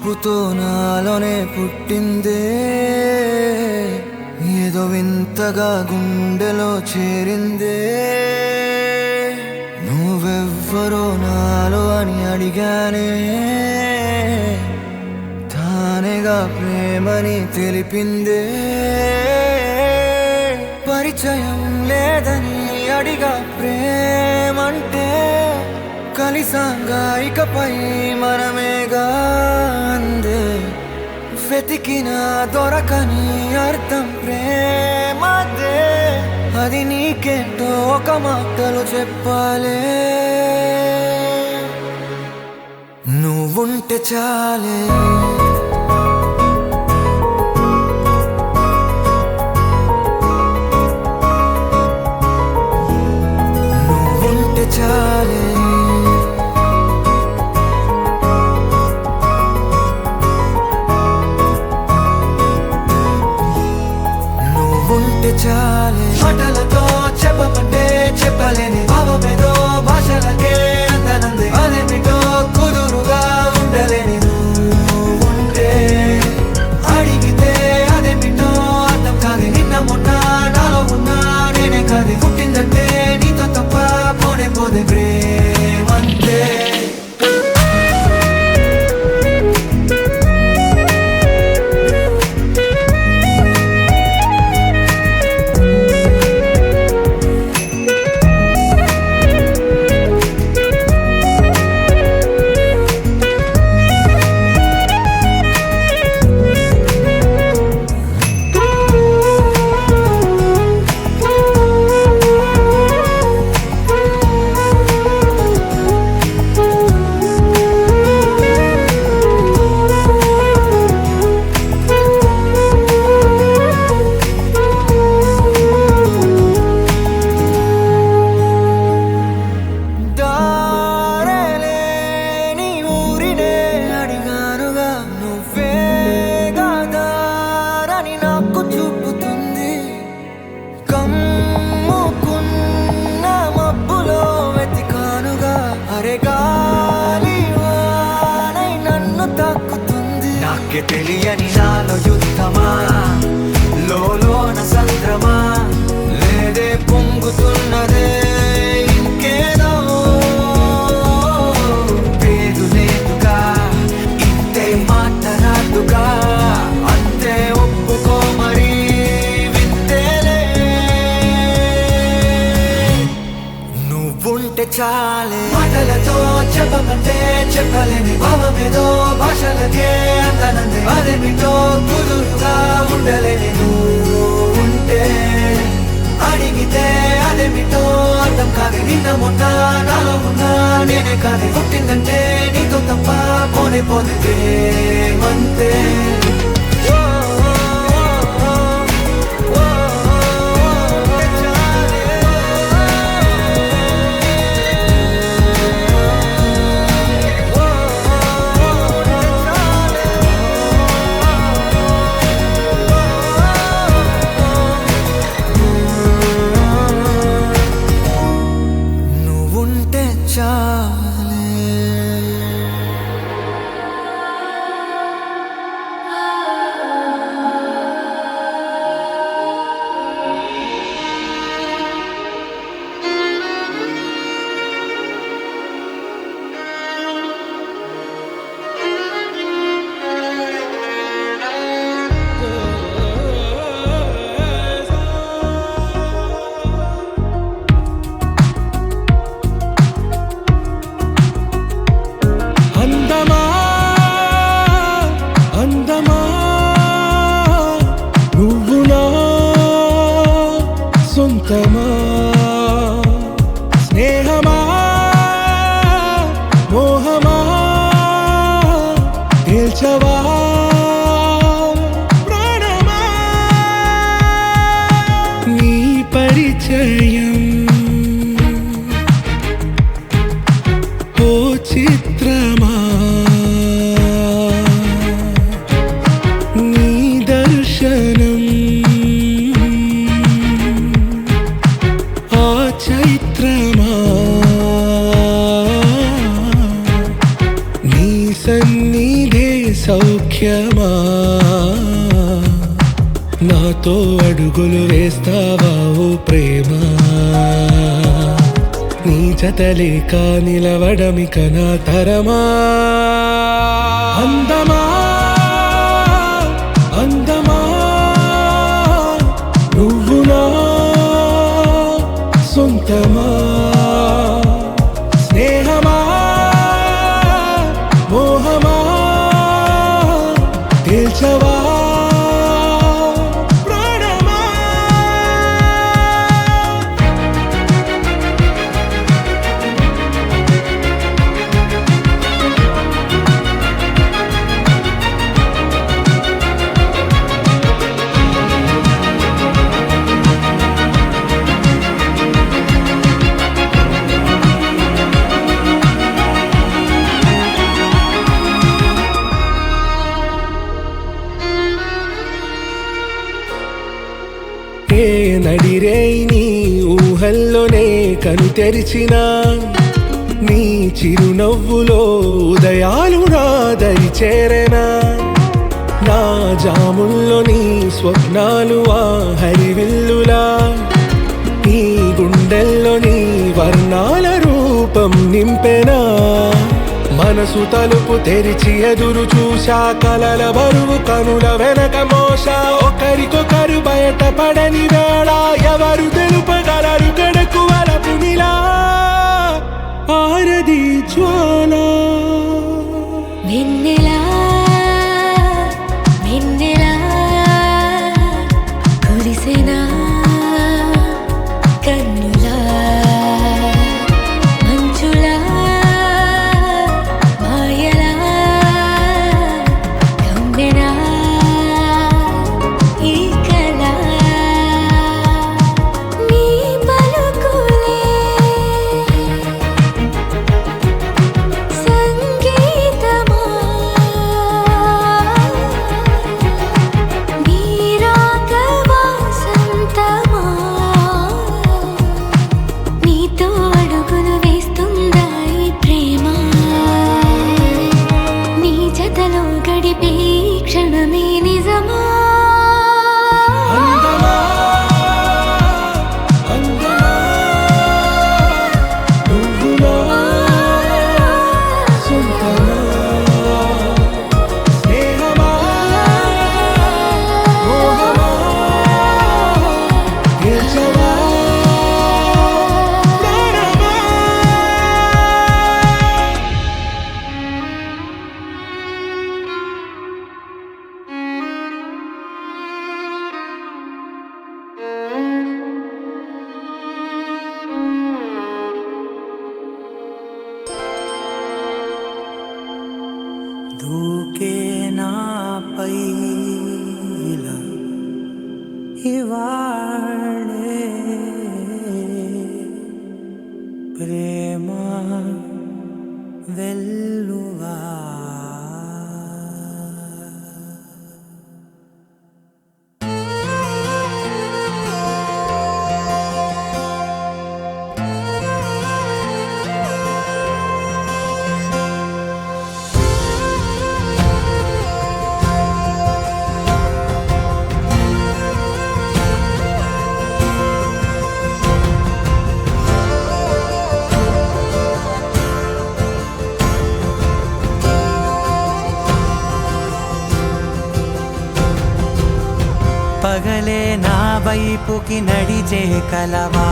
చూపుతో నాలోనే పుట్టిందే ఏదో వింతగా గుండెలో చేరిందే నువ్వెవ్వరో నాలో అని అడిగానే తానేగా ప్రేమని తెలిపిందే పరిచయం లేదని అడిగా ప్రేమంటే కలిసాంగా ఇకపై మనమేగా అందే వెతికినా దొరకని అర్థం ప్రేమదే అది నీకేంటో ఒక మాటలో చెప్పాలే నువ్వుంటే చాలే నువ్వుంటే చాలే నువ్వుంటే చాలే మాటలతో చెప్పమంటే చెప్పలేని భావమేదో భాషలకే అందనంది అదేమిటో కుదురుగా ఉండలేని నువ్వుంటే అడిగితే అదేమిటో అర్థం కాదు నిన్న మొన్న నాలో ఉన్నా నేనే కాదు పుట్టిందంటే నీతో తప్ప పోనే పోదే ప్రేమంతే నాకే తెలియని నాలో యుద్ధమా లోన సంద్రమా లేదే పొంగుతున్నదే ఇంకేదో పేరు లేదుగా ఇంతే మాట్లాడుగా అంతే ఒప్పుకో మరి వింతేలే నువ్వుంటే చాలే మాటలతో చెప్పమంటే చెప్పలేని భావమేదో భాషలకే అందనంది అదేమిటో కుదురుగా ఉండలేని నువ్వుంటే అడిగితే అదేమిటో అర్థం కాదు నిన్న మొన్న నాలో ఉన్నా నేనే కాదు పుట్టిందంటే నీతో తప్ప పోనే పోతే ప్రేమంతే స్నేహమా మోహమా తేల్చవా ప్రాణమా నీ పరిచయం ఓ చిత్రమా నీ దర్శనం చైత్రమా నీ సన్నిధే సౌ ముఖ్యమా నాతో అడుగులు వేస్తావా ఓ ప్రేమ నీ జతలేక నిలవడమిక నా తరమా అందమా అందమా నువ్వు నా సొంతమా స్నేహమా మోహమా తేల్చవా ఏ నడిరే నీ ఊహల్లోనే కను తెరిచిన నీ చిరునవ్వులో ఉదయాలు నా దరి చేరెనా నా జాముల్లో నీ స్వప్నాలు ఆ హరివిల్లులా ఈ గుండెల్లో నీ వర్ణాల రూపం నింపెనా మనసు తలుపు తెరిచి ఎదురు చూశా కలల బరువు కనుల వెనక మోసా ఒకరికొకరు బయట పడని వేళ ఎవరు తెలుపగలరు గడకు వలపు నిలా ఆరది జ్వాల వెన్నెలా వెన్నెలా కురిసెనా కన్నులా మంచులా మాయలా కమ్మెనా ఈ కళ నీ పలుకులే సంగీతమా నీ రాగవా సంతమా నీతో అడుగులు వేస్తుందా ఈ ప్రేమ నీ జతలో గడిపే ఈ క్షణమే నిజమా అందమా అందమా నువ్వు నా సొంతమా స్నేహమా మోహమా తేల్చవా ప్రాణమా దూకే నాపై ఇలా ఇవాళే ప్రేమ వెల్లువా పగలే నా వైపుకి నడిచే కలవా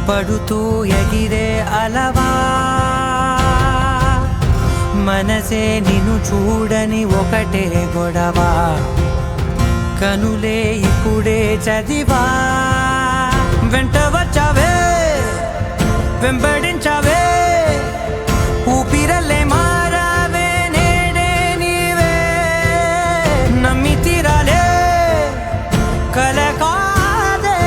పడుతూ ఎగిరే అలవా మనసే నిన్ను చూడని ఒకటే గొడవ కనులే ఇప్పుడే చదివా వెంట వచ్చావే వెంబడించావే ఊపిరల్లే మారావే నేడే నీవే నమ్మి తీరాలే కల కాదే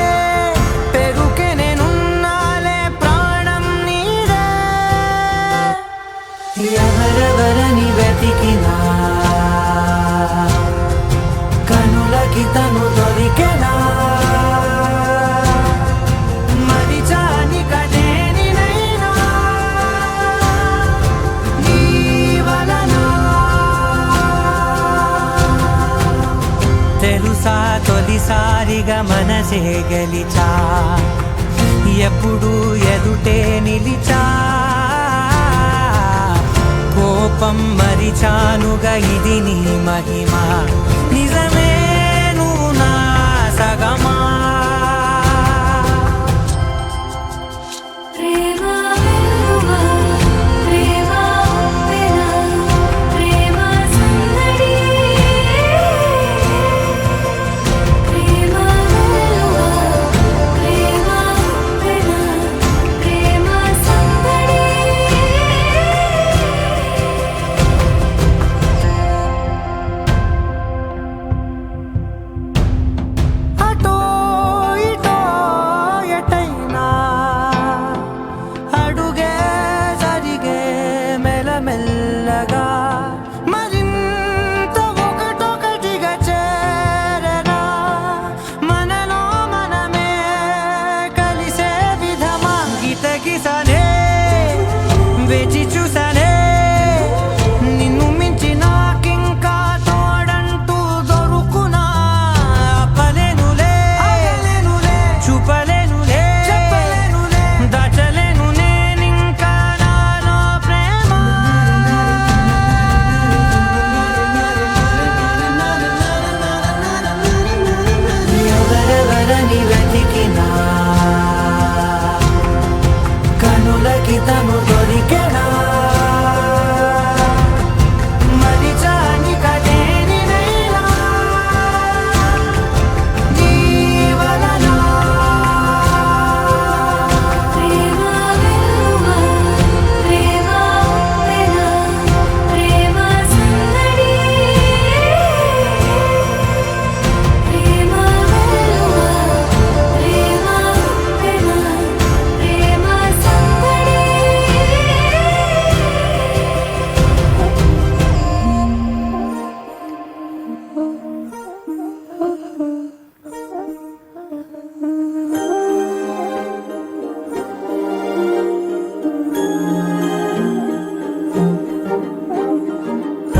పెరుకే నేనున్నాలే ప్రాణం నీదే ఎవరెవరని వెతికినా కనులకి తను దొరికెనా మరిచాని కదేనినైనా తెలుసా తొలిసారిగా మనసే గెలిచా ఎప్పుడు ఎదుటే నిలిచా కోపం మరిచానుగా ఇది నీ మహిమ నిజమే నువ్వు నా సగమా మెల్లగా మరింత ఒకటొకటిగా చేరగా మనలో మనమే కలిసే విధమా గితగిసనే వేచి చూసనే నిన్ను మించి నాకింకా తోడంటూ దొరుకునా ఆపలేనులే చూపలేనులే దాచలేను నేనింకా నాలో ప్రేమ ఎవరెవరని వెతికినా కనులకి తను దొరికెనా మరిచాని కదేనినైనా జీవనలో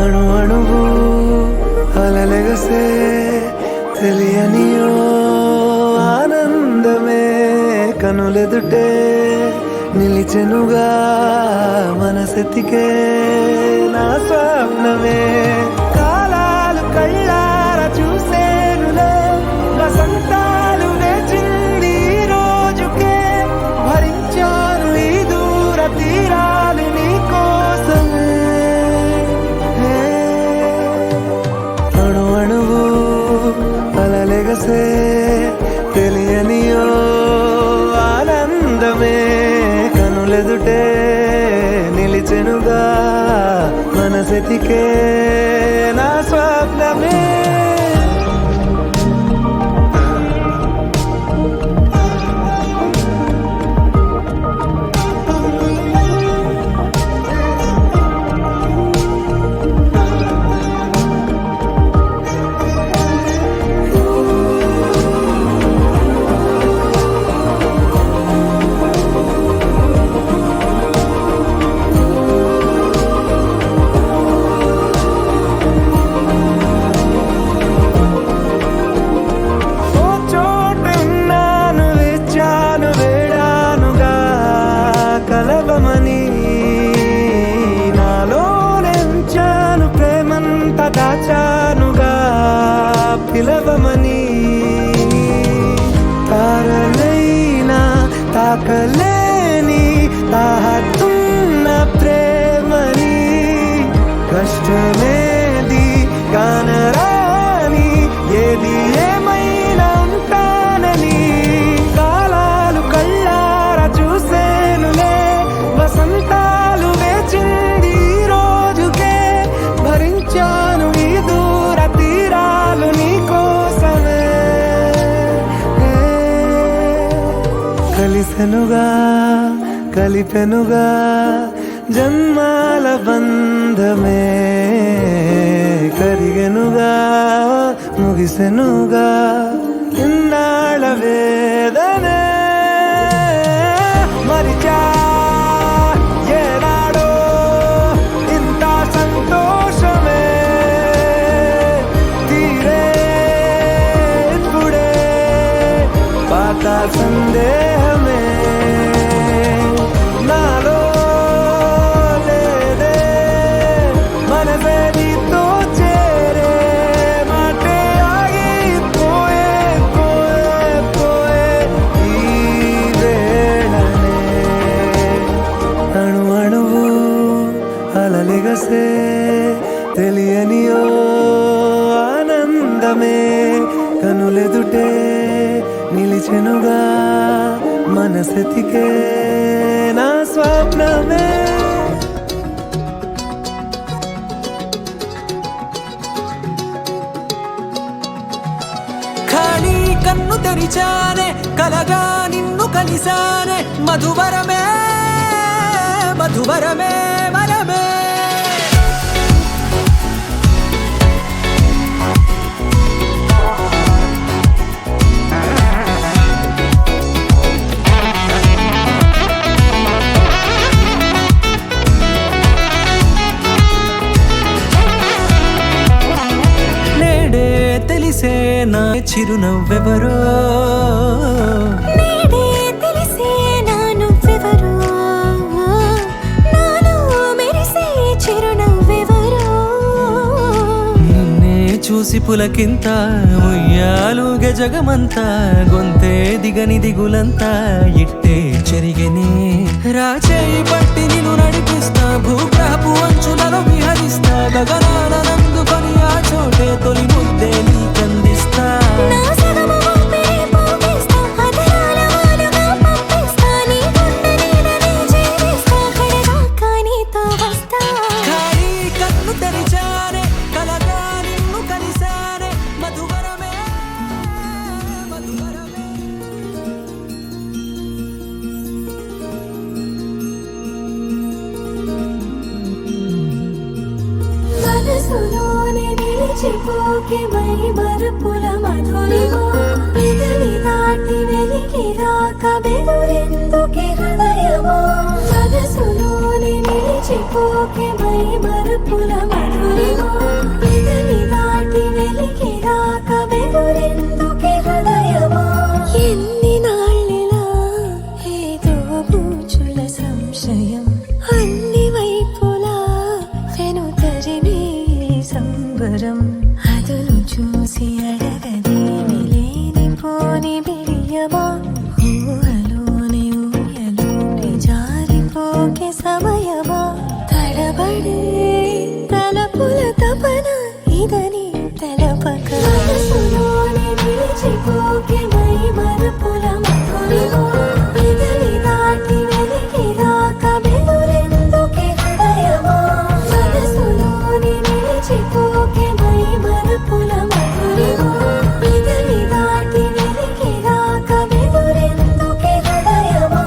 అణు అణువు అలలెగసే తెలియనియో ఆనందమే కనులెదుటే నిలిచెనుగా మనసెతికే నా స్వప్నమే కాలాలు కళ్ళార చూసేనులే వసంతాలు వేచింది ఈ రోజుకే భరించాను ఈ దూర తీరాలు నీ కోసమే అణు అణువు అలలెగసే తెలియనియో ఆనందమే కనులెదుటే నిలిచెనుగా మనసెతికే నా స్వప్నమే ఓ చోటున్నాను వేచాను వేడానుగా కలవమని నాలో నెంచాను ప్రేమంత దాచానుగా పిలవమని తారలైనా తాకలేని తాహతున్న ప్రేమని కష్టమేది కానరాని ఏది ఏమైనా ఉంటానని కాలాలు కళ్ళార చూసేనులే వసంతాలు వేచింది ఈ రోజుకే భరించాను ఈ దూర తీరాలు నీ కోసమే కలిసెనుగా కలిపెనుగా జన్మాల బంధమే కరిగెనుగా ముగిసెనుగా ఇన్నాళ్ళ వేదనే మరిచా ఏనాడో ఇంత సంతోషమే తీరే సందేహమే నాలో లేదే మనసే నీతో చేరే మాటే ఆగిపోయే పోయే పోయే ఈ వేళనే అణు అణువు అలలిగసే తెలియనియో ఆనందమే కనులెదుటే నిలిచెనుగా మనసెతికే నా స్వప్నమే ఖాళీ కన్ను తెరిచానే కలగా నిన్ను కలిసానే మధువరమే మధువరమే వరమే నేడే తెలిసే నా చిరునవ్వెవరో నేడే తెలిసే నా నువ్వెవరో నాలో మెరిసే చిరునవ్వెవరో నిన్నే చూసి పులకింత ఉయ్యాలుగ జగమంతా గొంతే దిగని దిగులంతా ఇట్టే చెరిగనే రాచేయి పట్టి నిన్ను నడిపిస్తా భూగ్రహపు అంచులలో విహరిస్తా గగనాన నందుకొని ఆ చోటే తొలి ముద్దే నీకందిస్తా నా సగము ఊపిరి పోగిస్తా అదరాల వాలుగా పంపిస్తా నీ గుండె నీడనే చేరిస్తా కడదాకా నీతో వస్తా ఖాళీ కన్ను తెరిచానే కలగా నిన్ను కలిసానే మధువరమే మధువరమే మనసులోనే నిలిచిపోకే మై మరుపుల మధురిమో పెదవి దాటి వెలికి రాక బెదురెందుకే హృదయమో మనసులోనే నిలిచిపోకే మై మరుపుల మధురిమో పెదవి దాటి వెలికి రాక బెదురెందుకే హృదయమో ఎన్ని నాళ్ళిలా ఏదో బూచుల సంశయం అన్ని వైపులా వెను తరిమే సంబరం అదును చూసి అడగదేమి లేనిపోని బిడియమా ఊహలోని ఊయలోని జారిపోకే సమయమా తడబడే తలపుల తపన ఇదని తెలపక మనసులోని నిలిచిపోకే మై మరుపుల మధురిమో పెదవి దాటి వెలికి రాక బెదురెందుకే హృదయమో మనసులోని నిలిచిపోకే మై మరుపుల మధురిమో పెదవి దాటి వెలికి రాక బెదురెందుకే హృదయమో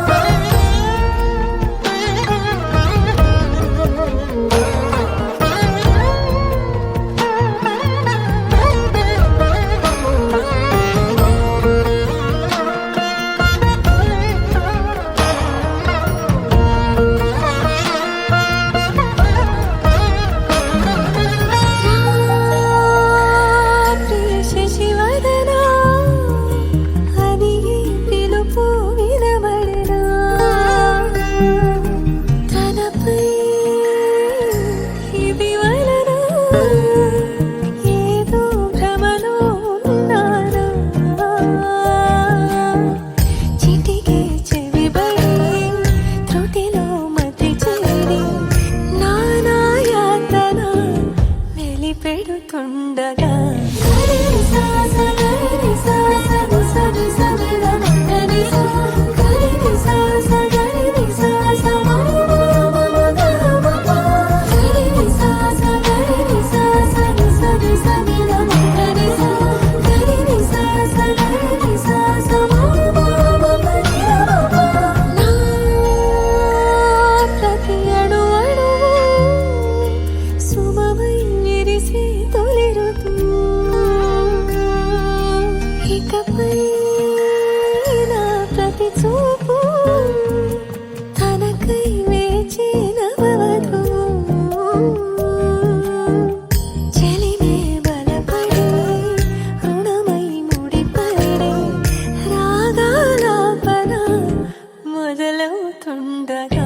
ప్రియ శశివదనా అది పిలుపు వినబడనా తనపై ఇది వలన ఏదో భ్రమలో ఉన్నానా చిటికే చెవిబడి త్రుటిలో మతి చేరి నానాయాతన వెలిపెడుతుండగా ప్రతి అణు అణువు సుమమై విరిసే తొలి ఋతువు ఇకపై నా ప్రతి చూపు ఉండగా